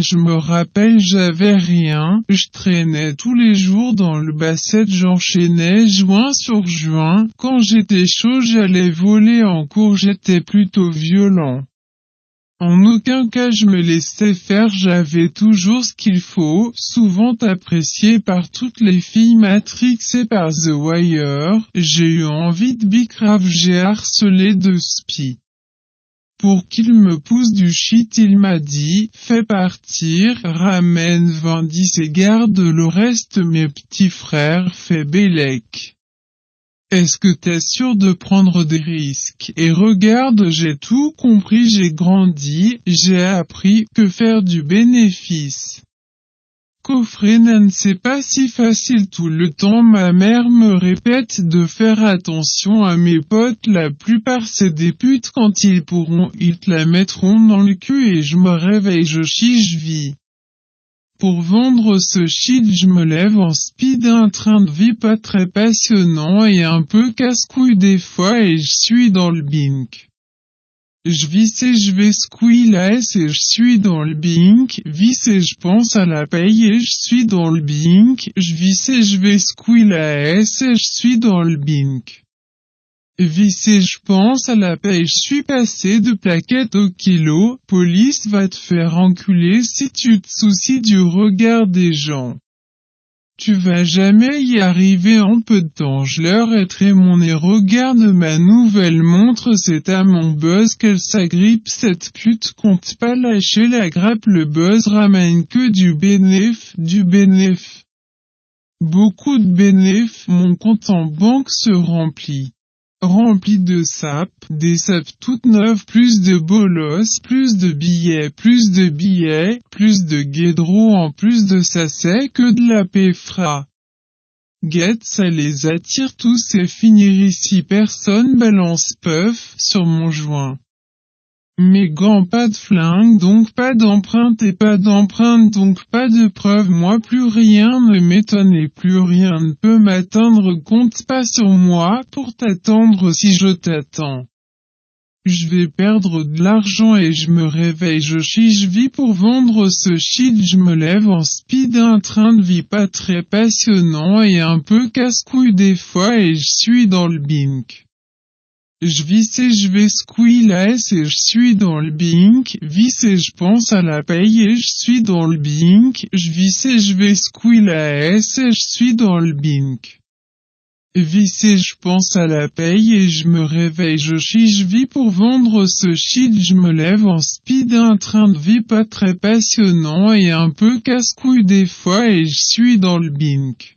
Je me rappelle j'avais rien, je traînais tous les jours dans le basset, j'enchaînais joint sur joint, quand j'étais chaud j'allais voler en cours, j'étais plutôt violent. En aucun cas je me laissais faire, j'avais toujours ce qu'il faut, souvent apprécié par toutes les filles matrixées par The Wire, j'ai eu envie de bicrave, j'ai harcelé de spi. Pour qu'il me pousse du shit il m'a dit, fais partir, ramène 20 et garde le reste mes petits frères, fait Bélec. Est-ce que t'es sûr de prendre des risques? Et regarde, j'ai tout compris, j'ai grandi, j'ai appris que faire du bénéfice. Coffrena, c'est pas si facile tout le temps, ma mère me répète de faire attention à mes potes, la plupart c'est des putes, quand ils pourront ils te la mettront dans le cul et je me réveille, je chie, je vis. Pour vendre ce shit je me lève en speed, un train de vie pas très passionnant et un peu casse-couille des fois et je suis dans le bink. Je vis et je vais squeal la S et je suis dans le bink, vis et je pense à la paye et je suis dans le bink, je vis et je vais squeal la S et je suis dans le bink. Vis et je pense à la paye, je suis passé de plaquettes au kilo, police va te faire enculer si tu te soucies du regard des gens. Tu vas jamais y arriver en peu de temps, je leur ai mon et regarde ma nouvelle montre, c'est à mon buzz qu'elle s'agrippe, cette pute compte pas lâcher la grappe, le buzz ramène que du bénéf. Beaucoup de bénéf, mon compte en banque se remplit. Rempli de sapes, des sapes toutes neuves, plus de bolos, plus de billets, plus de guédros, en plus de ça c'est que de la péfra. Guette, ça les attire tous et finir ici, personne balance puff sur mon joint. Mes gants, pas de flingue, donc pas d'empreinte et pas d'empreinte, donc pas de preuve, moi plus rien ne m'étonne et plus rien ne peut m'atteindre, compte pas sur moi pour t'attendre si je t'attends. Je vais perdre de l'argent et je me réveille, je chie, je vis pour vendre ce shit, je me lève en speed, un train de vie pas très passionnant et un peu casse-couille des fois et je suis dans le bink. Je vis et je vais squeal la S et je suis dans le bink, vis et je pense à la paye et je suis dans le bink, je vis et je vais squeal la S et je suis dans le bink. Vis et je pense à la paye et je me réveille, je chie, je vis pour vendre ce shit, je me lève en speed, un train de vie pas très passionnant et un peu casse-couille des fois et je suis dans le bink.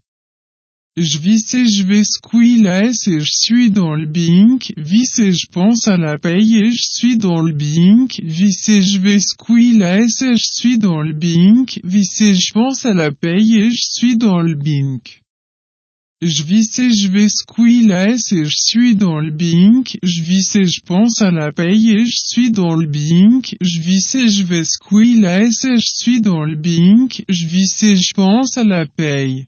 Je vis et je vais squeal la S et je suis dans le bink, vis et je pense à la paye et je suis dans le bink, vis et je vais squeal la S et je suis dans le bink, vis et je pense à la paye et je suis dans le bink. Je vis et je vais squeal la S et je suis dans le bink, je vis et je pense à la paye et je suis dans le bink, je vis et je vais squeal la S et je suis dans le bink, je vis et je pense à la paye.